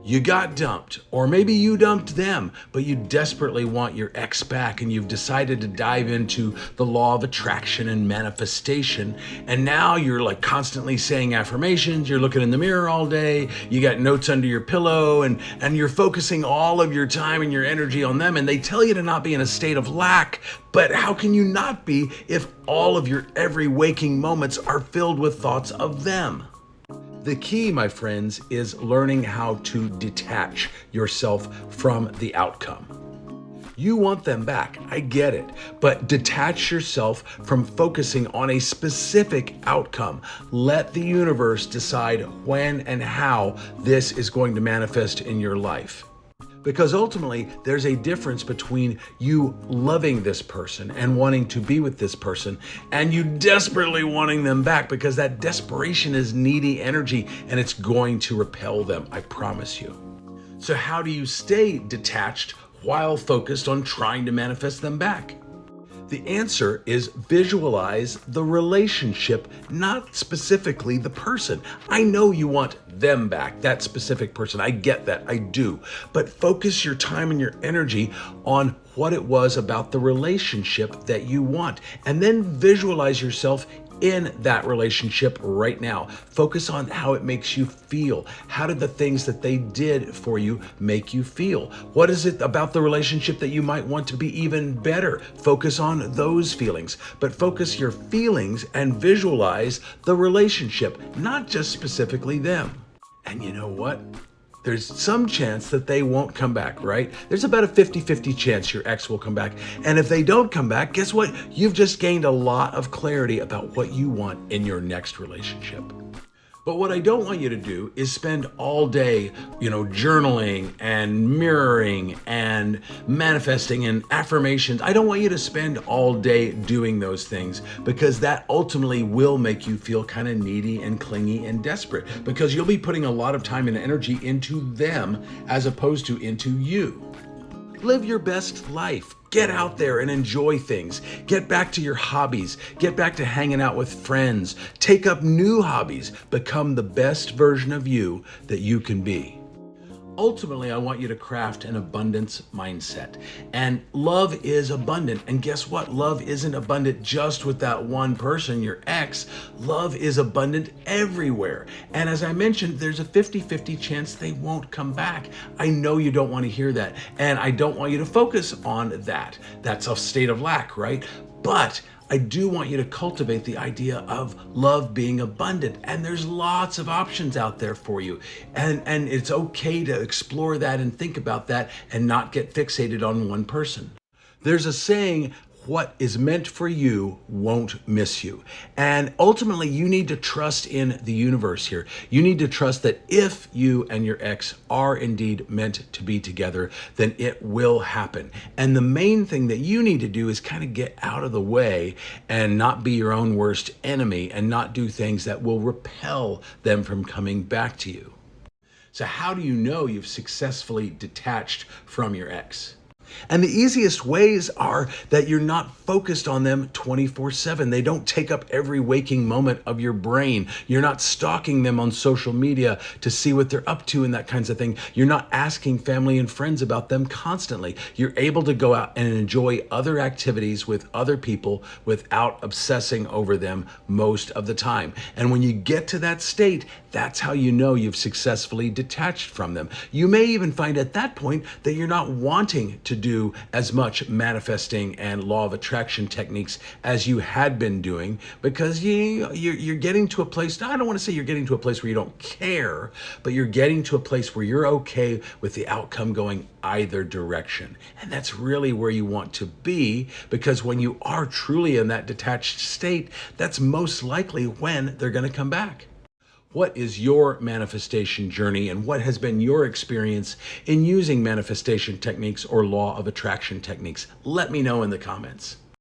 You got dumped, or maybe you dumped them, but you desperately want your ex back and you've decided to dive into the law of attraction and manifestation. And now you're like constantly saying affirmations, you're looking in the mirror all day, you got notes under your pillow, and you're focusing all of your time and your energy on them. And they tell you to not be in a state of lack, but how can you not be if all of your every waking moments are filled with thoughts of them? The key, my friends, is learning how to detach yourself from the outcome. You want them back, I get it, but detach yourself from focusing on a specific outcome. Let the universe decide when and how this is going to manifest in your life. Because ultimately, there's a difference between you loving this person and wanting to be with this person and you desperately wanting them back, because that desperation is needy energy and it's going to repel them, I promise you. So how do you stay detached while focused on trying to manifest them back? The answer is visualize the relationship, not specifically the person. I know you want them back, that specific person. I get that, I do. But focus your time and your energy on what it was about the relationship that you want. And then visualize yourself in that relationship right now. Focus on how it makes you feel. How did the things that they did for you make you feel? What is it about the relationship that you might want to be even better? Focus on those feelings, but focus your feelings and visualize the relationship, not just specifically them. And you know what? There's some chance that they won't come back, right? There's about a 50-50 chance your ex will come back. And if they don't come back, guess what? You've just gained a lot of clarity about what you want in your next relationship. But what I don't want you to do is spend all day, journaling and mirroring and manifesting and affirmations. I don't want you to spend all day doing those things, because that ultimately will make you feel kind of needy and clingy and desperate, because you'll be putting a lot of time and energy into them as opposed to into you. Live your best life. Get out there and enjoy things. Get back to your hobbies. Get back to hanging out with friends. Take up new hobbies. Become the best version of you that you can be. Ultimately, I want you to craft an abundance mindset. And love is abundant. And guess what? Love isn't abundant just with that one person, your ex. Love is abundant everywhere. And as I mentioned, there's a 50-50 chance they won't come back. I know you don't want to hear that. And I don't want you to focus on that. That's a state of lack, right? But I do want you to cultivate the idea of love being abundant, and there's lots of options out there for you. And it's okay to explore that and think about that and not get fixated on one person. There's a saying, what is meant for you won't miss you. And ultimately, you need to trust in the universe here. You need to trust that if you and your ex are indeed meant to be together, then it will happen. And the main thing that you need to do is kind of get out of the way and not be your own worst enemy and not do things that will repel them from coming back to you. So how do you know you've successfully detached from your ex? And the easiest ways are that you're not focused on them 24/7. They don't take up every waking moment of your brain. You're not stalking them on social media to see what they're up to and that kinds of thing. You're not asking family and friends about them constantly. You're able to go out and enjoy other activities with other people without obsessing over them most of the time. And when you get to that state, that's how you know you've successfully detached from them. You may even find at that point that you're not wanting to do as much manifesting and law of attraction techniques as you had been doing, because you're getting to a place, I don't want to say you're getting to a place where you don't care, but you're getting to a place where you're okay with the outcome going either direction. And that's really where you want to be, because when you are truly in that detached state, that's most likely when they're going to come back. What is your manifestation journey, and what has been your experience in using manifestation techniques or law of attraction techniques? Let me know in the comments.